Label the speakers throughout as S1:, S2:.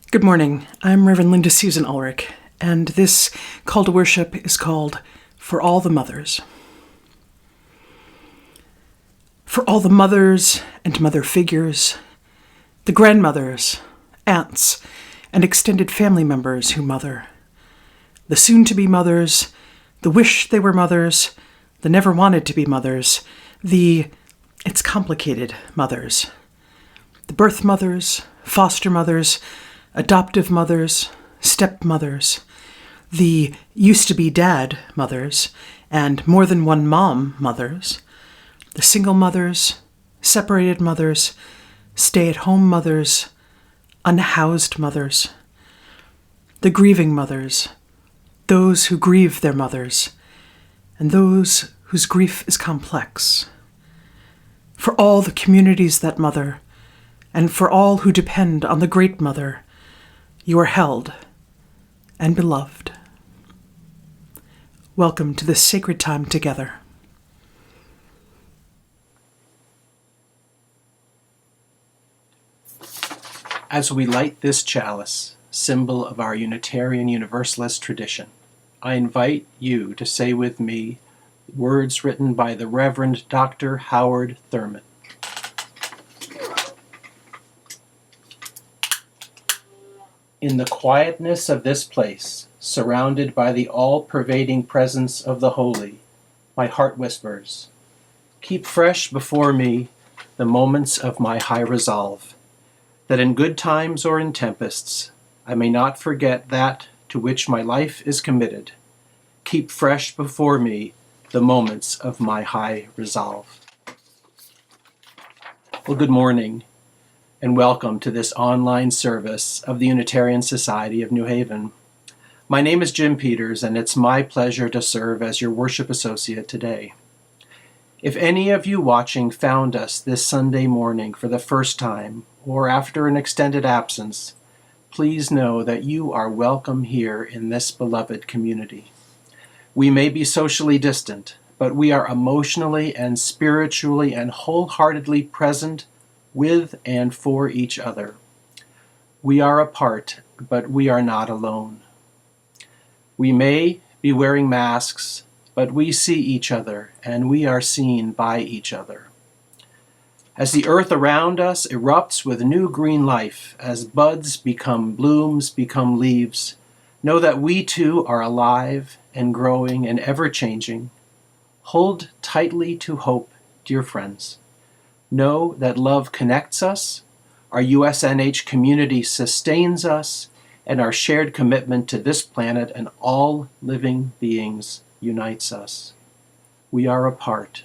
S1: Good morning. I'm Reverend Linda Susan Ulrich, and this call to worship is called For All the Mothers. For all the mothers and mother figures, the grandmothers, aunts, and extended family members who mother, the soon-to-be mothers, the wish they were mothers, the never wanted to be mothers, the it's complicated mothers, the birth mothers, foster mothers, adoptive mothers, stepmothers, the used-to-be dad mothers, and more than one mom mothers, the single mothers, separated mothers, stay-at-home mothers, unhoused mothers, the grieving mothers, those who grieve their mothers, and those whose grief is complex. For all the communities that mother, and for all who depend on the Great Mother, you are held and beloved. Welcome to this sacred time together.
S2: As we light this chalice, symbol of our Unitarian Universalist tradition, I invite you to say with me Words written by the Reverend Dr. Howard Thurman. In the quietness of this place, surrounded by the all-pervading presence of the holy, my heart whispers, keep fresh before me the moments of my high resolve, that in good times or in tempests I may not forget that to which my life is committed. Keep fresh before me the moments of my high resolve. Well, good morning, and welcome to this online service of the Unitarian Society of New Haven. My name is Jim Peters, and it's my pleasure to serve as your worship associate today. If any of you watching found us this Sunday morning for the first time, or after an extended absence, please know that you are welcome here in this beloved community. We may be socially distant, but we are emotionally and spiritually and wholeheartedly present with and for each other. We are apart, but we are not alone. We may be wearing masks, but we see each other, and we are seen by each other. As the earth around us erupts with new green life, as buds become blooms, become leaves, know that we too are alive and growing and ever-changing. Hold tightly to hope, dear friends. Know that love connects us, our USNH community sustains us, and our shared commitment to this planet and all living beings unites us. We are apart,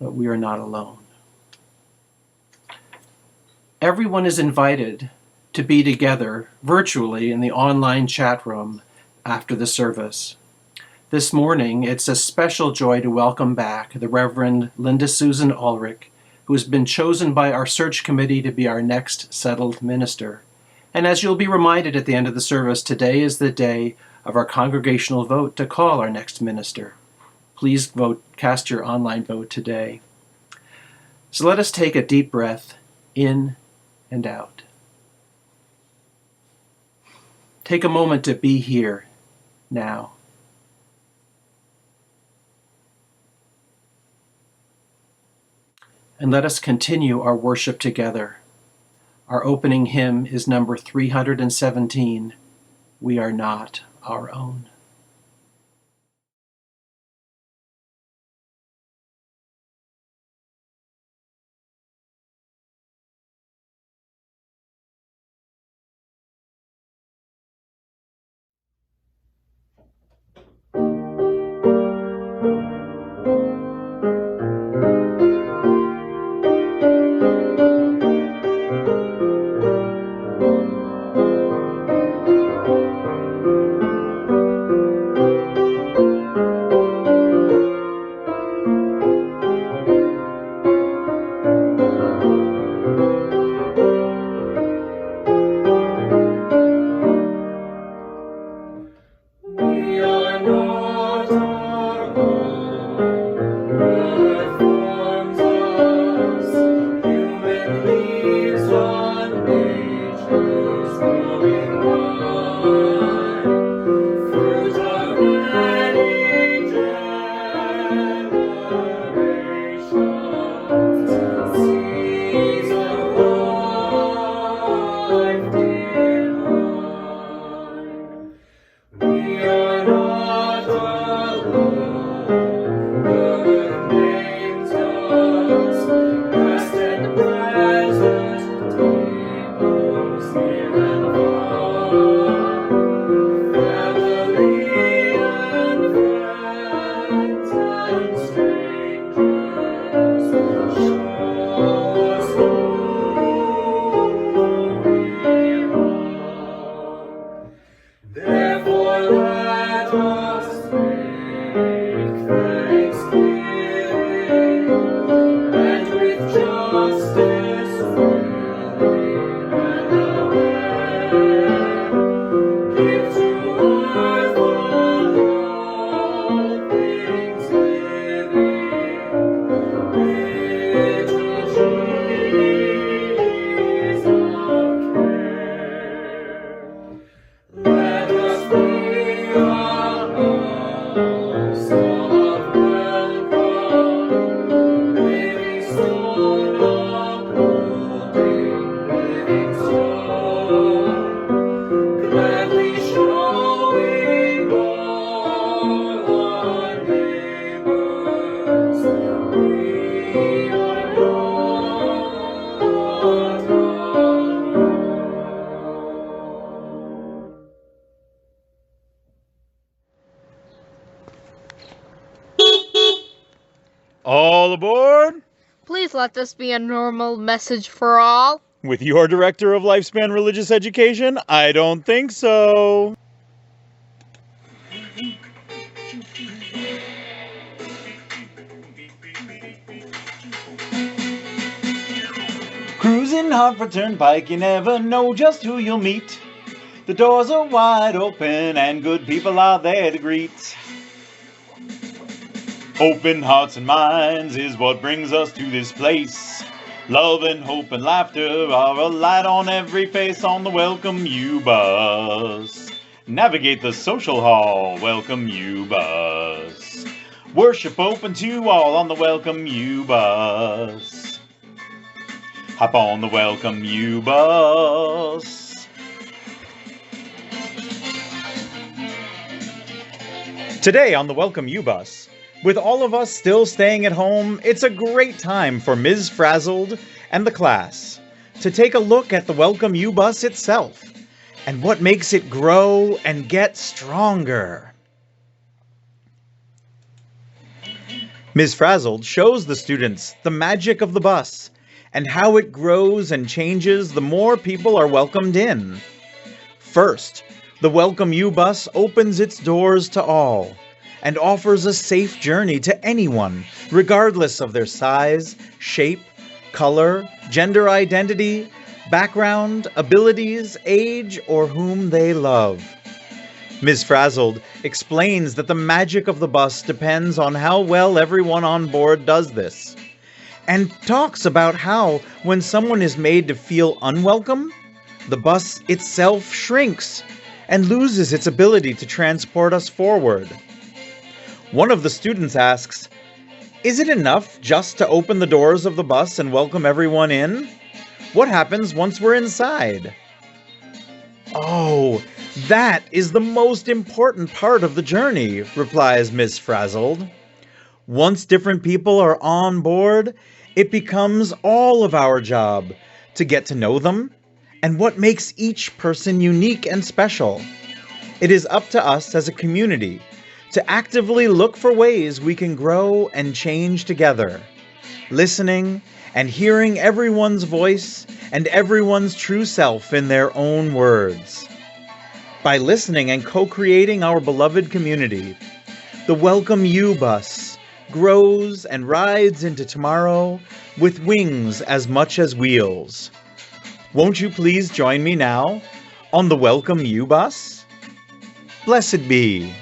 S2: but we are not alone. Everyone is invited to be together virtually in the online chat room after the service. This morning, it's a special joy to welcome back the Reverend Linda Susan Ulrich, who has been chosen by our search committee to be our next settled minister. And as you'll be reminded at the end of the service, today is the day of our congregational vote to call our next minister. Please cast your online vote today. So let us take a deep breath in and out. Take a moment to be here now. And let us continue our worship together. Our opening hymn is number 317, We Are Not Our Own.
S3: All aboard!
S4: Please let this be a normal message for all.
S3: With your Director of Lifespan Religious Education, I don't think so. Cruising Hartford Turnpike, you never know just who you'll meet. The doors are wide open and good people are there to greet. Open hearts and minds is what brings us to this place. Love and hope and laughter are a light on every face on the Welcome You bus. Navigate the social hall, Welcome You bus. Worship open to all on the Welcome You bus. Hop on the Welcome You bus. Today on the Welcome You bus, with all of us still staying at home, it's a great time for Ms. Frazzled and the class to take a look at the Welcome You bus itself and what makes it grow and get stronger. Ms. Frazzled shows the students the magic of the bus and how it grows and changes the more people are welcomed in. First, the Welcome You bus opens its doors to all and offers a safe journey to anyone, regardless of their size, shape, color, gender identity, background, abilities, age, or whom they love. Ms. Frazzled explains that the magic of the bus depends on how well everyone on board does this, and talks about how, when someone is made to feel unwelcome, the bus itself shrinks and loses its ability to transport us forward. One of the students asks, "Is it enough just to open the doors of the bus and welcome everyone in? What happens once we're inside?" "Oh, that is the most important part of the journey," replies Miss Frazzled. "Once different people are on board, it becomes all of our job to get to know them and what makes each person unique and special. It is up to us as a community to actively look for ways we can grow and change together, listening and hearing everyone's voice and everyone's true self in their own words. By listening and co-creating our beloved community, the Welcome You bus grows and rides into tomorrow with wings as much as wheels. Won't you please join me now on the Welcome You bus? Blessed be.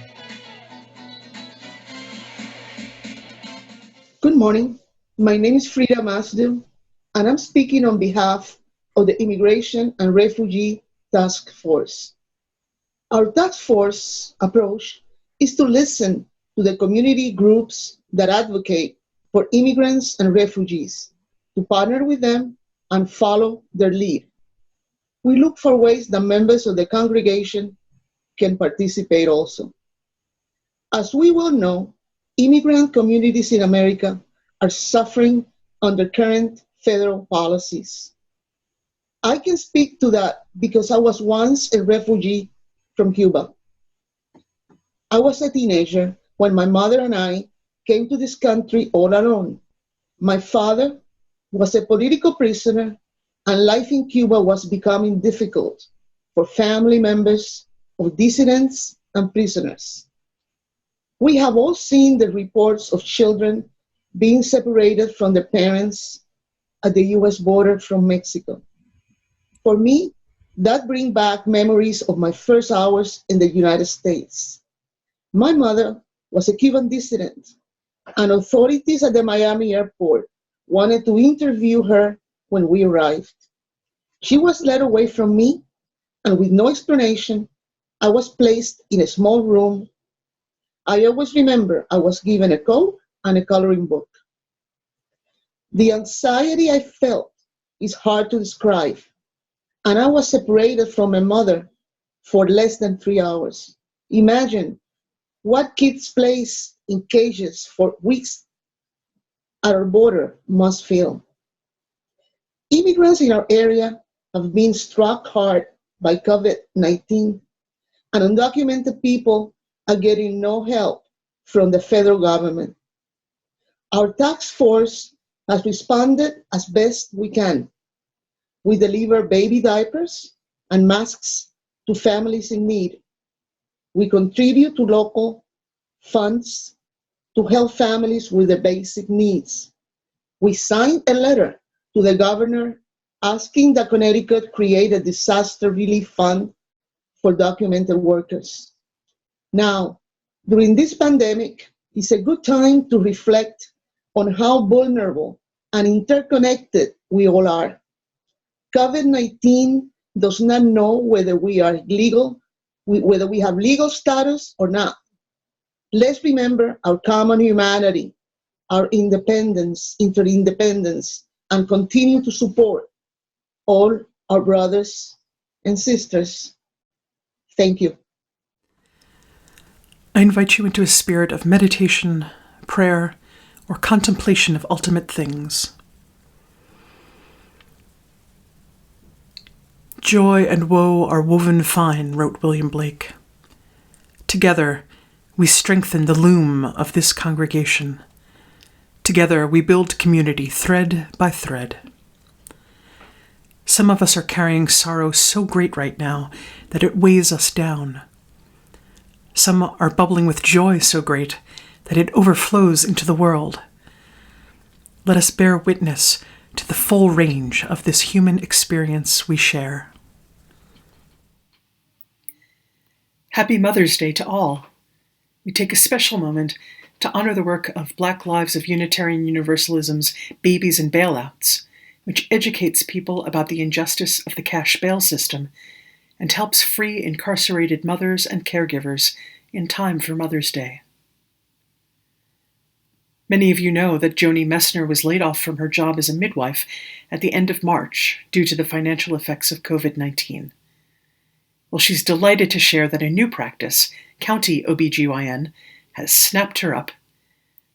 S5: Good morning. My name is Frida Masdu, and I'm speaking on behalf of the Immigration and Refugee Task Force. Our task force approach is to listen to the community groups that advocate for immigrants and refugees, to partner with them and follow their lead. We look for ways that members of the congregation can participate also. As we well know, immigrant communities in America are suffering under current federal policies. I can speak to that because I was once a refugee from Cuba. I was a teenager when my mother and I came to this country all alone. My father was a political prisoner, and life in Cuba was becoming difficult for family members of dissidents and prisoners. We have all seen the reports of children being separated from their parents at the US border from Mexico. For me, that brings back memories of my first hours in the United States. My mother was a Cuban dissident, and authorities at the Miami airport wanted to interview her when we arrived. She was led away from me, and with no explanation, I was placed in a small room. I always remember I was given a coat and a coloring book. The anxiety I felt is hard to describe, and I was separated from my mother for less than 3 hours. Imagine what kids placed in cages for weeks at our border must feel. Immigrants in our area have been struck hard by COVID-19, and undocumented people are getting no help from the federal government. Our task force has responded as best we can. We deliver baby diapers and masks to families in need. We contribute to local funds to help families with their basic needs. We signed a letter to the governor asking that Connecticut create a disaster relief fund for documented workers. Now, during this pandemic, it's a good time to reflect on how vulnerable and interconnected we all are. COVID-19 does not know whether we are legal, whether we have legal status or not. Let's remember our common humanity, our independence, interdependence, and continue to support all our brothers and sisters. Thank you.
S1: I invite you into a spirit of meditation, prayer, or contemplation of ultimate things. Joy and woe are woven fine, wrote William Blake. Together, we strengthen the loom of this congregation. Together, we build community thread by thread. Some of us are carrying sorrow so great right now that it weighs us down. Some are bubbling with joy so great that it overflows into the world. Let us bear witness to the full range of this human experience we share. Happy Mother's Day to all. We take a special moment to honor the work of Black Lives of Unitarian Universalism's Babies and Bailouts, which educates people about the injustice of the cash bail system and helps free incarcerated mothers and caregivers in time for Mother's Day. Many of you know that Joni Messner was laid off from her job as a midwife at the end of March due to the financial effects of COVID-19. Well, she's delighted to share that a new practice, County OBGYN, has snapped her up.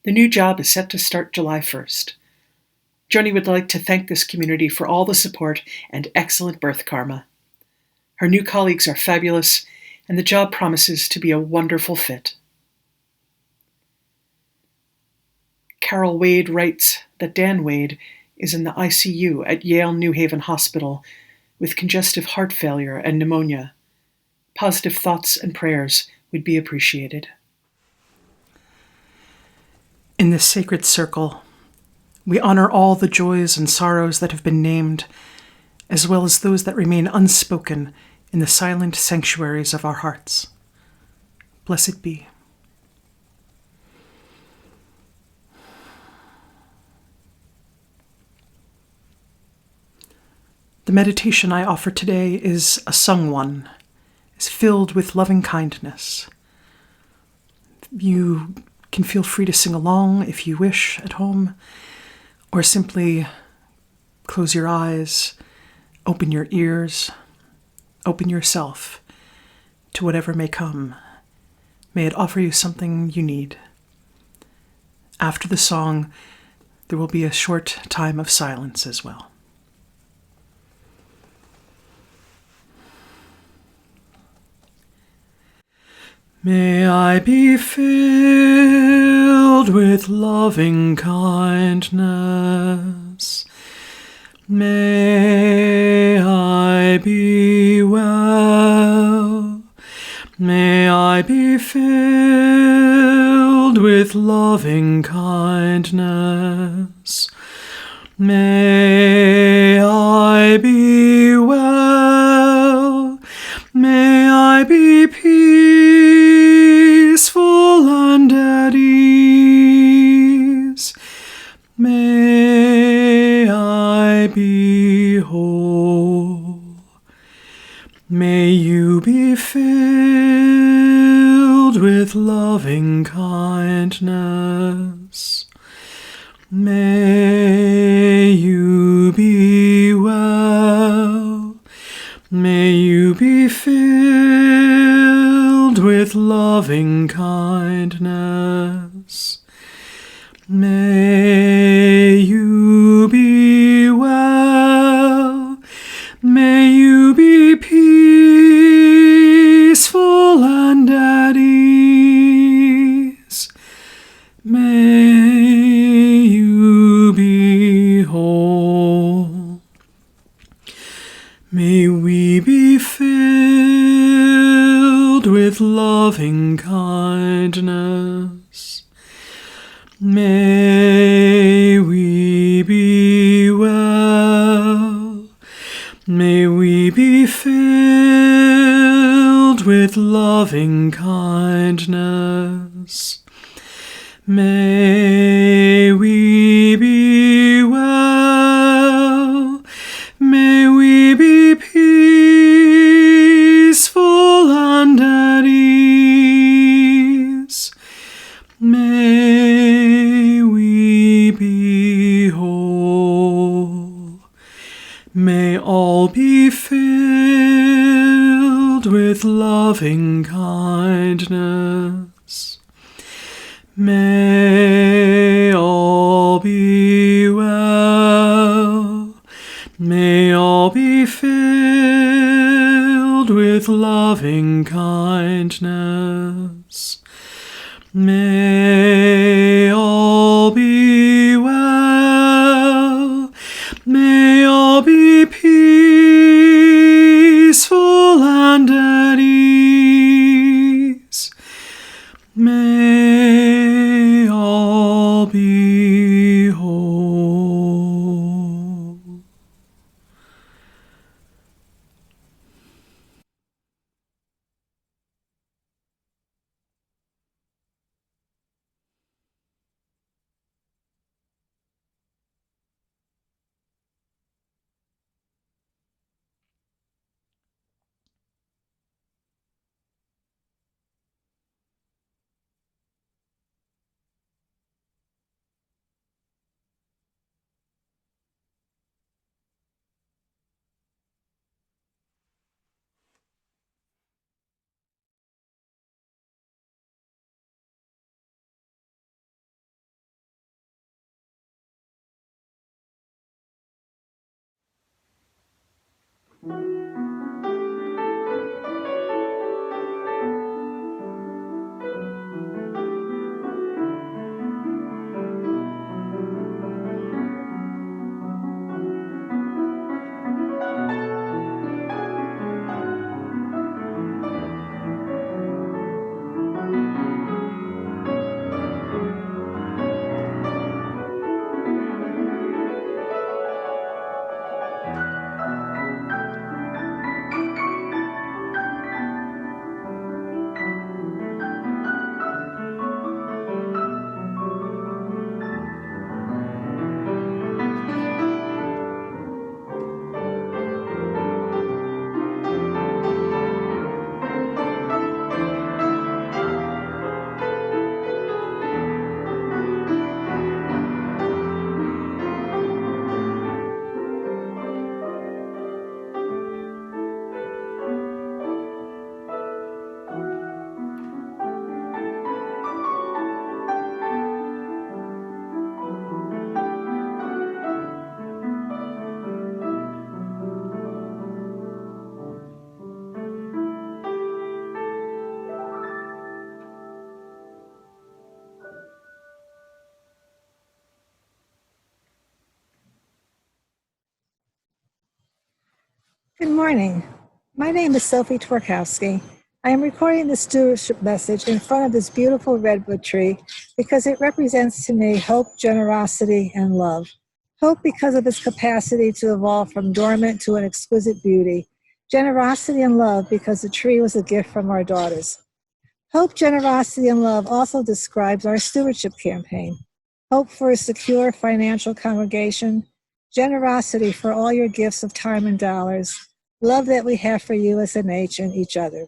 S1: The new job is set to start July 1st. Joni would like to thank this community for all the support and excellent birth karma. Her new colleagues are fabulous, and the job promises to be a wonderful fit. Carol Wade writes that Dan Wade is in the ICU at Yale New Haven Hospital with congestive heart failure and pneumonia. Positive thoughts and prayers would be appreciated. In this sacred circle, we honor all the joys and sorrows that have been named, as well as those that remain unspoken in the silent sanctuaries of our hearts. Blessed be. The meditation I offer today is a sung one, is filled with loving kindness. You can feel free to sing along if you wish at home, or simply close your eyes, open your ears, open yourself to whatever may come. May it offer you something you need. After the song, there will be a short time of silence as well. May I be filled with loving kindness. May I be well. May I be filled with loving kindness. May I be well. May I be peaceful and at ease. May I be whole. May you be filled with loving kindness. May you be well. May you be filled with loving kindness. May you be well. May you be peaceful and at ease. May loving kindness. May we be well. May we be filled with loving kindness. May we be well. May we be peaceful and at ease. May we be whole. May all be filled with loving kindness. May all be well. May all be filled with loving kindness. May all be well. May all be peaceful and at ease. May all be whole.
S6: Good morning. My name is Sophie Twerkowski. I am recording the stewardship message in front of this beautiful redwood tree because it represents to me hope, generosity, and love. Hope because of its capacity to evolve from dormant to an exquisite beauty. Generosity and love because the tree was a gift from our daughters. Hope, generosity, and love also describes our stewardship campaign. Hope for a secure financial congregation, generosity for all your gifts of time and dollars, love that we have for USNH and each other.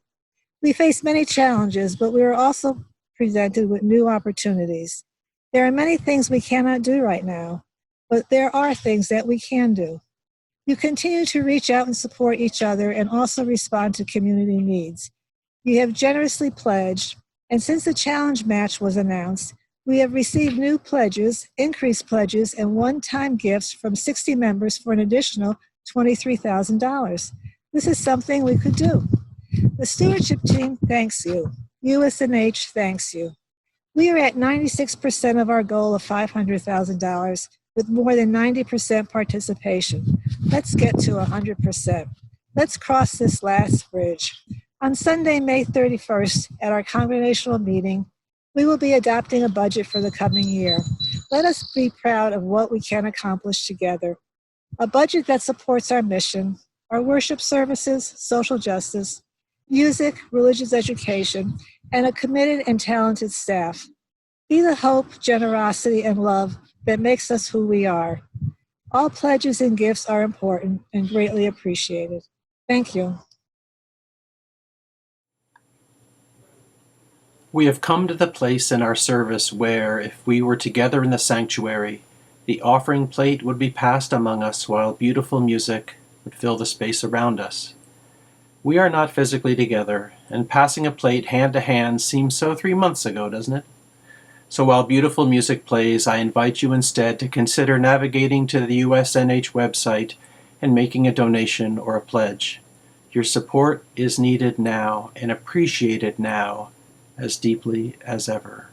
S6: We face many challenges, but we are also presented with new opportunities. There are many things we cannot do right now, but there are things that we can do. You continue to reach out and support each other and also respond to community needs. You have generously pledged, and since the challenge match was announced, we have received new pledges, increased pledges, and one-time gifts from 60 members for an additional $23,000. This is something we could do. The stewardship team thanks you. USNH thanks you. We are at 96% of our goal of $500,000 with more than 90% participation. Let's get to 100%. Let's cross this last bridge. On Sunday, May 31st, at our congregational meeting, we will be adopting a budget for the coming year. Let us be proud of what we can accomplish together. A budget that supports our mission, our worship services, social justice, music, religious education, and a committed and talented staff. Be the hope, generosity, and love that makes us who we are. All pledges and gifts are important and greatly appreciated. Thank you.
S2: We have come to the place in our service where, if we were together in the sanctuary, the offering plate would be passed among us while beautiful music would fill the space around us. We are not physically together, and passing a plate hand to hand seems so 3 months ago, doesn't it? So while beautiful music plays, I invite you instead to consider navigating to the USNH website and making a donation or a pledge. Your support is needed now and appreciated now as deeply as ever.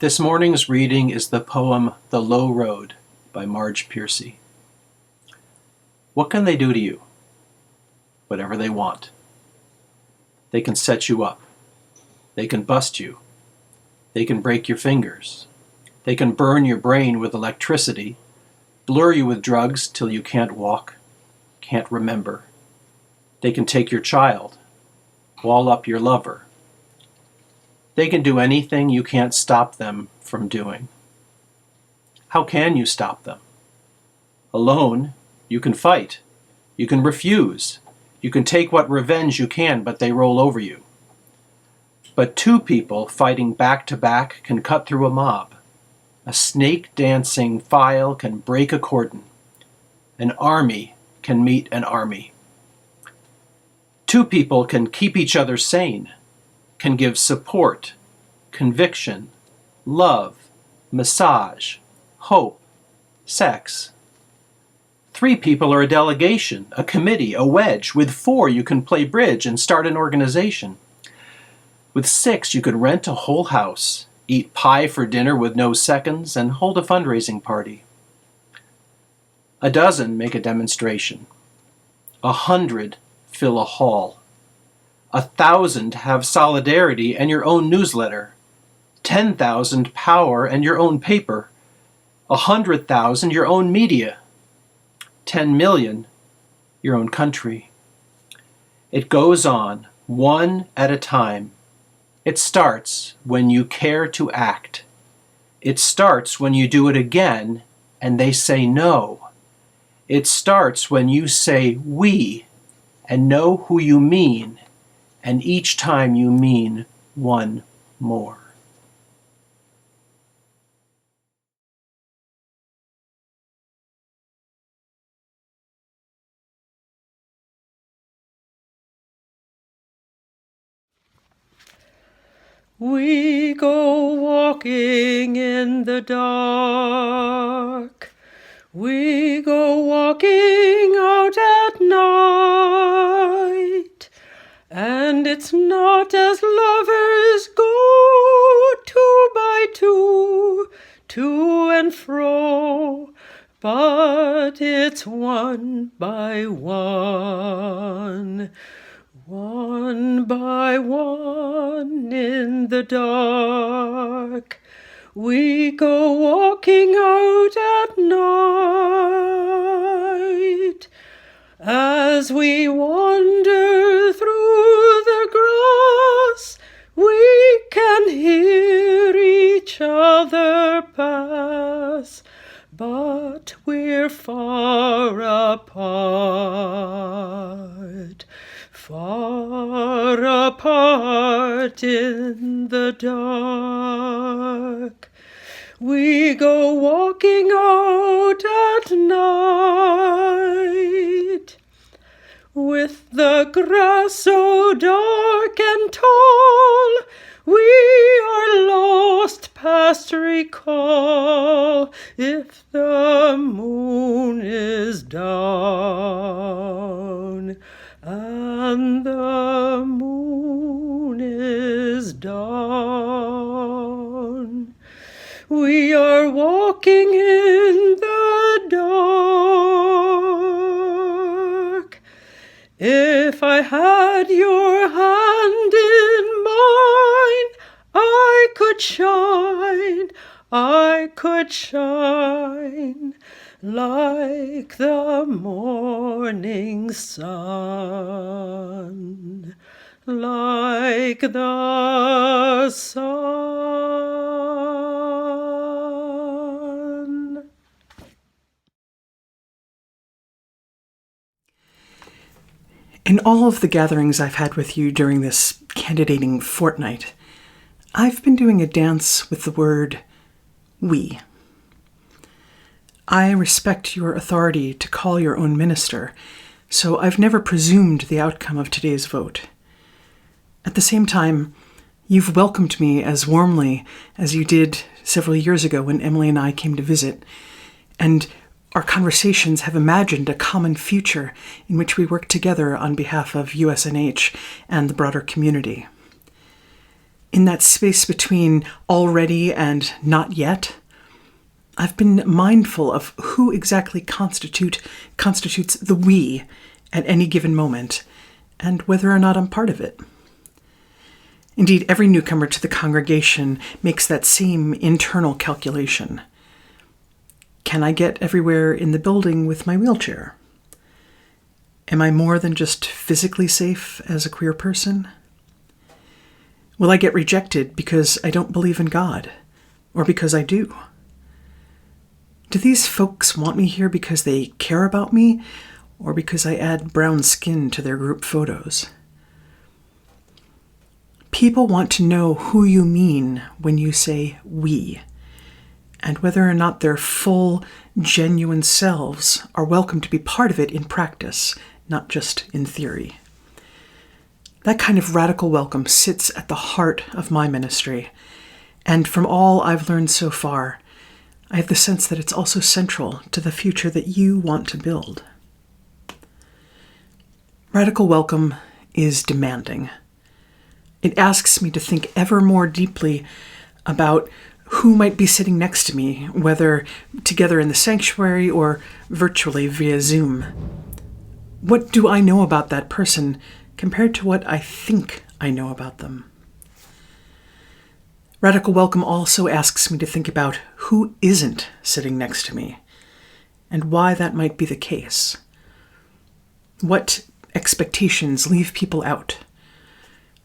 S2: This morning's reading is the poem The Low Road by Marge Piercy. What can they do to you? Whatever they want. They can set you up. They can bust you. They can break your fingers. They can burn your brain with electricity, blur you with drugs till you can't walk, can't remember. They can take your child, wall up your lover. They can do anything you can't stop them from doing. How can you stop them? Alone, you can fight. You can refuse. You can take what revenge you can, but they roll over you. But two people fighting back to back can cut through a mob. A snake-dancing file can break a cordon. An army can meet an army. Two people can keep each other sane, can give support, conviction, love, massage, hope, sex. Three people are a delegation, a committee, a wedge. With four, you can play bridge and start an organization. With six, you could rent a whole house, eat pie for dinner with no seconds, and hold a fundraising party. A dozen make a demonstration. 100 fill a hall. 1,000 have solidarity and your own newsletter. 10,000 power and your own paper. 100,000 your own media. 10 million your own country. It goes on, one at a time. It starts when you care to act. It starts when you do it again and they say no. It starts when you say we and know who you mean, and each time you mean one more.
S7: We go walking in the dark. We go walking out at night. And it's not as lovers go two by two, to and fro, but it's one by one. One by one in the dark, we go walking out at night. As we wander through the grass, we can hear each other pass, but we're far apart. Far apart in the dark, we go walking out at night. With the grass so dark and tall, we are lost past recall if the moon is down. And the moon is down. We are walking in the dark. If I had your hand in mine, I could shine like the morning sun, like the sun.
S1: In all of the gatherings I've had with you during this candidating fortnight, I've been doing a dance with the word we. I respect your authority to call your own minister, so I've never presumed the outcome of today's vote. At the same time, you've welcomed me as warmly as you did several years ago when Emily and I came to visit, and our conversations have imagined a common future in which we work together on behalf of USNH and the broader community. in that space between already and not yet, I've been mindful of who exactly constitutes the we at any given moment, and whether or not I'm part of it. Indeed, every newcomer to the congregation makes that same internal calculation. Can I get everywhere in the building with my wheelchair? Am I more than just physically safe as a queer person? Will I get rejected because I don't believe in God, or because I do? Do these folks want me here because they care about me, or because I add brown skin to their group photos? People want to know who you mean when you say we, and whether or not their full, genuine selves are welcome to be part of it in practice, not just in theory. That kind of radical welcome sits at the heart of my ministry, and from all I've learned so far, I have the sense that it's also central to the future that you want to build. Radical welcome is demanding. It asks me to think ever more deeply about who might be sitting next to me, whether together in the sanctuary or virtually via Zoom. What do I know about that person compared to what I think I know about them? Radical welcome also asks me to think about who isn't sitting next to me and why that might be the case. What expectations leave people out?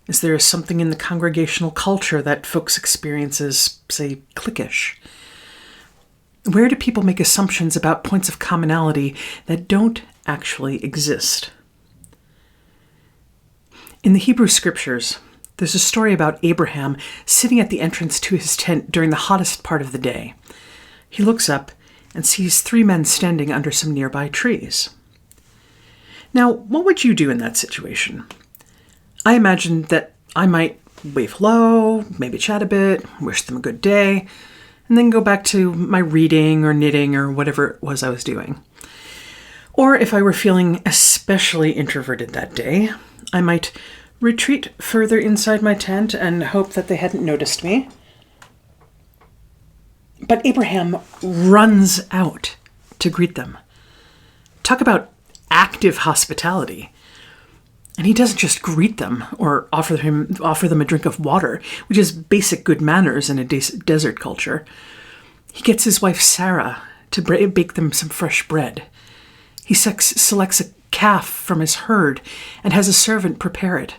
S1: Is there something in the congregational culture that folks experience as, say, cliquish? Where do people make assumptions about points of commonality that don't actually exist? In the Hebrew scriptures, there's a story about Abraham sitting at the entrance to his tent during the hottest part of the day. He looks up and sees 3 men standing under some nearby trees. Now, what would you do in that situation? I imagine that I might wave hello, maybe chat a bit, wish them a good day, and then go back to my reading or knitting or whatever it was I was doing. Or if I were feeling especially introverted that day, I might retreat further inside my tent and hope that they hadn't noticed me. But Abraham runs out to greet them. Talk about active hospitality. And he doesn't just greet them or offer them a drink of water, which is basic good manners in a desert culture. He gets his wife Sarah to bake them some fresh bread. He selects a calf from his herd and has a servant prepare it.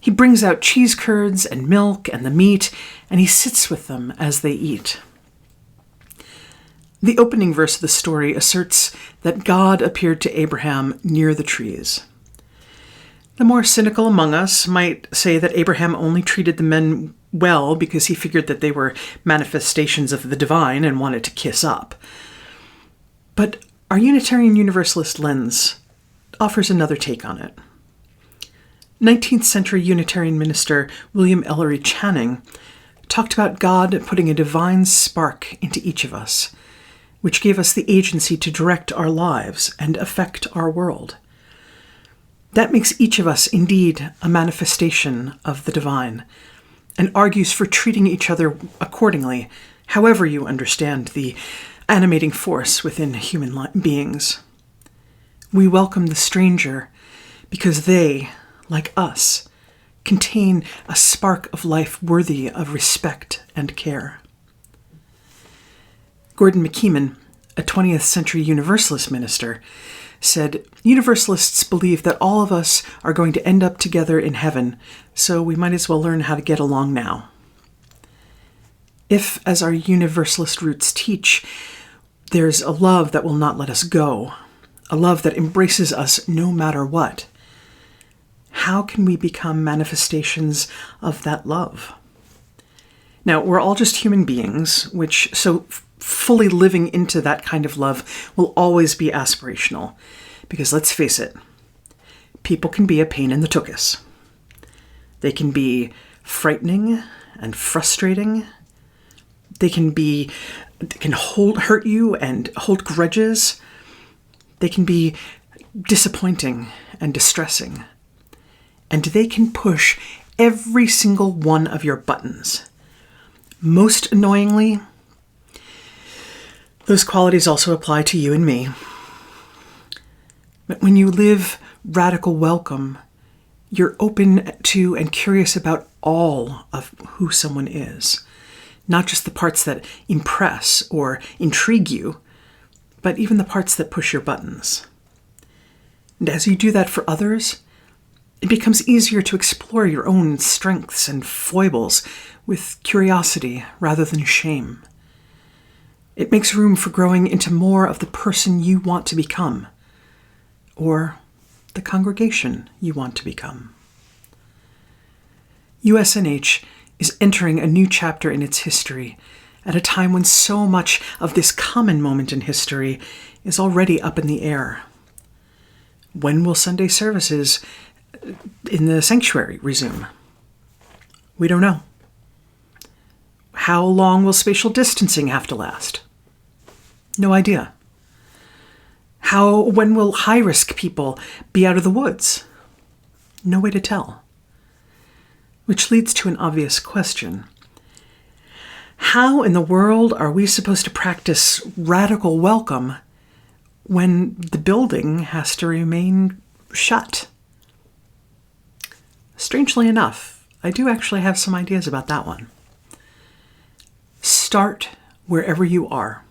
S1: He brings out cheese curds and milk and the meat, and he sits with them as they eat. The opening verse of the story asserts that God appeared to Abraham near the trees. The more cynical among us might say that Abraham only treated the men well because he figured that they were manifestations of the divine and wanted to kiss up. But our Unitarian Universalist lens offers another take on it. 19th century Unitarian minister William Ellery Channing talked about God putting a divine spark into each of us, which gave us the agency to direct our lives and affect our world. That makes each of us indeed a manifestation of the divine, and argues for treating each other accordingly, however you understand the animating force within human beings. We welcome the stranger because they, like us, contain a spark of life worthy of respect and care. Gordon McKeeman, a 20th century Universalist minister, said, "Universalists believe that all of us are going to end up together in heaven, so we might as well learn how to get along now." If, as our Universalist roots teach, there's a love that will not let us go, a love that embraces us no matter what, how can we become manifestations of that love? Now, we're all just human beings, which so fully living into that kind of love will always be aspirational. Because let's face it, people can be a pain in the tuchus. They can be frightening and frustrating. They can hurt you and hold grudges. They can be disappointing and distressing. And they can push every single one of your buttons. Most annoyingly, those qualities also apply to you and me. But when you live radical welcome, you're open to and curious about all of who someone is, not just the parts that impress or intrigue you, but even the parts that push your buttons. And as you do that for others, it becomes easier to explore your own strengths and foibles with curiosity rather than shame. It makes room for growing into more of the person you want to become, or the congregation you want to become. USNH is entering a new chapter in its history at a time when so much of this common moment in history is already up in the air. When will Sunday services in the sanctuary resume? We don't know. How long will spatial distancing have to last? No idea. When will high-risk people be out of the woods? No way to tell. Which leads to an obvious question. How in the world are we supposed to practice radical welcome when the building has to remain shut? Strangely enough, I do actually have some ideas about that one. Start wherever you are.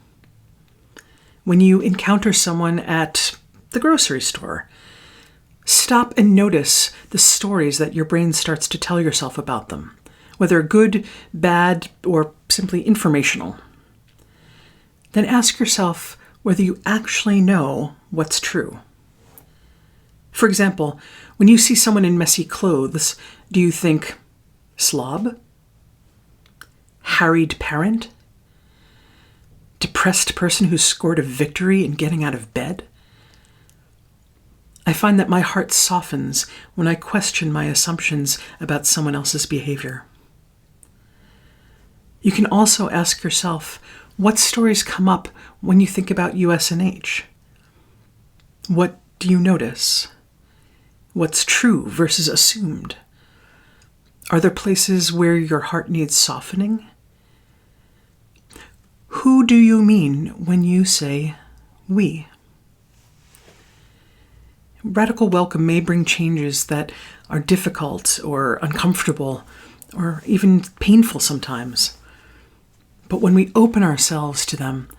S1: When you encounter someone at the grocery store, stop and notice the stories that your brain starts to tell yourself about them, whether good, bad, or simply informational. Then ask yourself whether you actually know what's true. For example, when you see someone in messy clothes, do you think slob? Harried parent? Depressed person who scored a victory in getting out of bed? I find that my heart softens when I question my assumptions about someone else's behavior. You can also ask yourself, what stories come up when you think about USNH? What do you notice? What's true versus assumed? Are there places where your heart needs softening? Who do you mean when you say we? Radical welcome may bring changes that are difficult or uncomfortable or even painful sometimes. But when we open ourselves to them,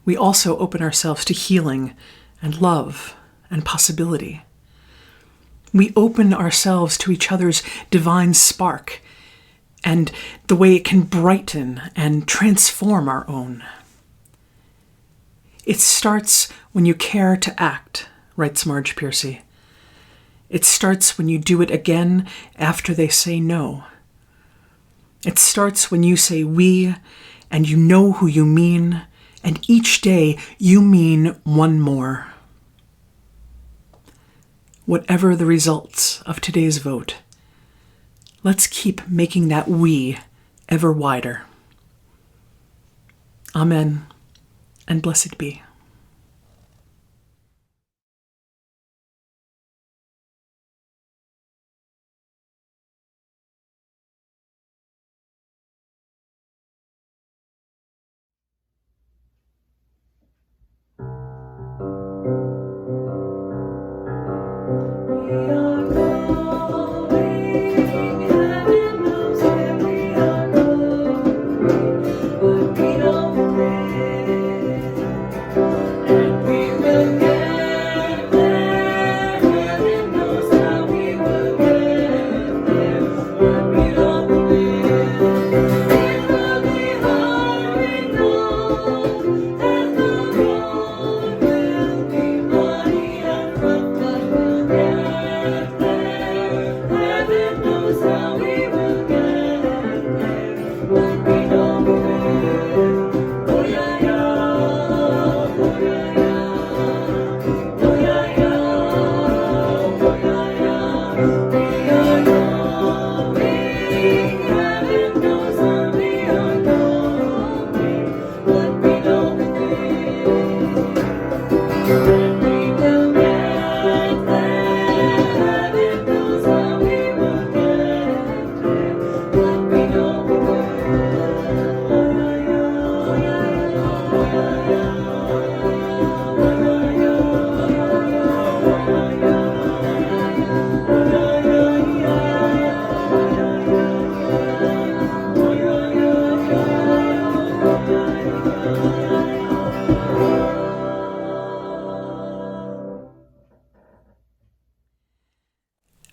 S1: we also open ourselves to healing and love and possibility. We open ourselves to each other's divine spark and the way it can brighten and transform our own. It starts when you care to act, writes Marge Piercy. It starts when you do it again after they say no. It starts when you say we, and you know who you mean, and each day you mean one more. Whatever the results of today's vote, let's keep making that we ever wider. Amen, and blessed be.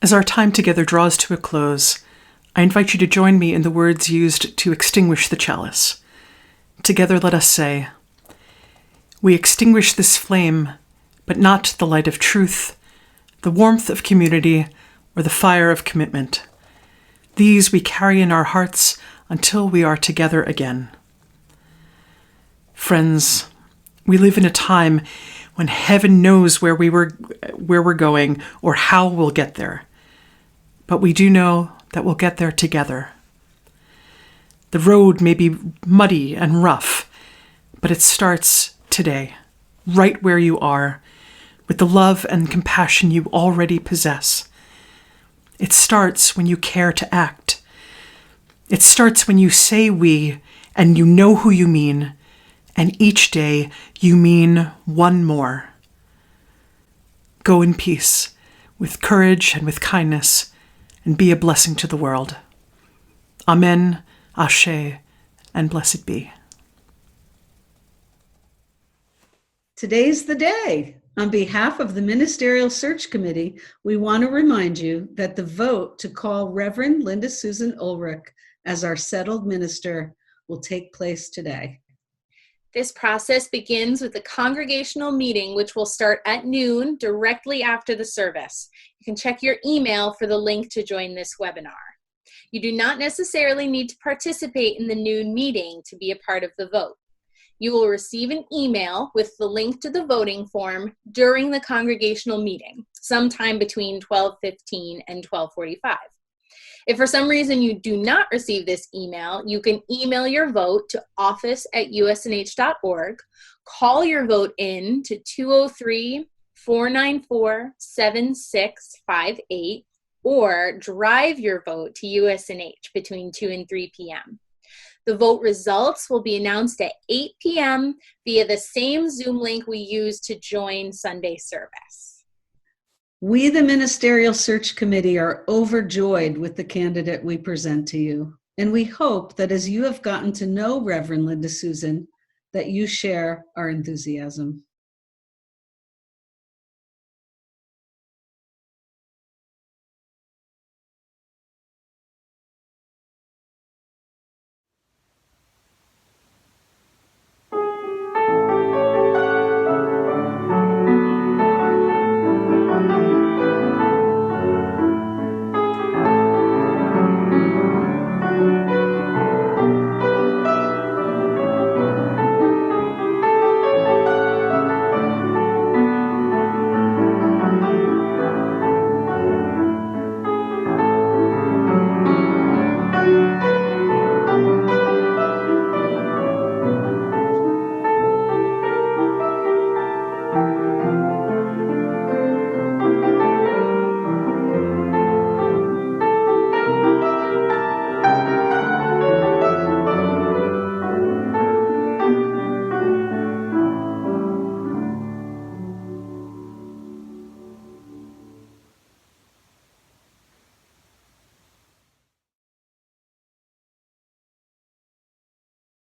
S1: As our time together draws to a close, I invite you to join me in the words used to extinguish the chalice. Together let us say, "We extinguish this flame, but not the light of truth, the warmth of community, or the fire of commitment. These we carry in our hearts until we are together again." Friends, we live in a time when heaven knows where we're going or how we'll get there. But we do know that we'll get there together. The road may be muddy and rough, but it starts today, right where you are, with the love and compassion you already possess. It starts when you care to act. It starts when you say we and you know who you mean, and each day you mean one more. Go in peace, with courage and with kindness, and be a blessing to the world. Amen, Ashe, and blessed be.
S8: Today's the day. On behalf of the Ministerial Search Committee, we want to remind you that the vote to call Reverend Linda Susan Ulrich as our settled minister will take place today.
S4: This process begins with a congregational meeting, which will start at noon directly after the service. You can check your email for the link to join this webinar. You do not necessarily need to participate in the noon meeting to be a part of the vote. You will receive an email with the link to the voting form during the congregational meeting, sometime between 12:15 and 12:45. If for some reason you do not receive this email, you can email your vote to office@usnh.org, call your vote in to 203-494-7658, or drive your vote to USNH between 2 and 3 p.m. The vote results will be announced at 8 p.m. via the same Zoom link we used to join Sunday service.
S8: We, the Ministerial Search Committee, are overjoyed with the candidate we present to you, and we hope that as you have gotten to know Reverend Linda Susan, that you share our enthusiasm.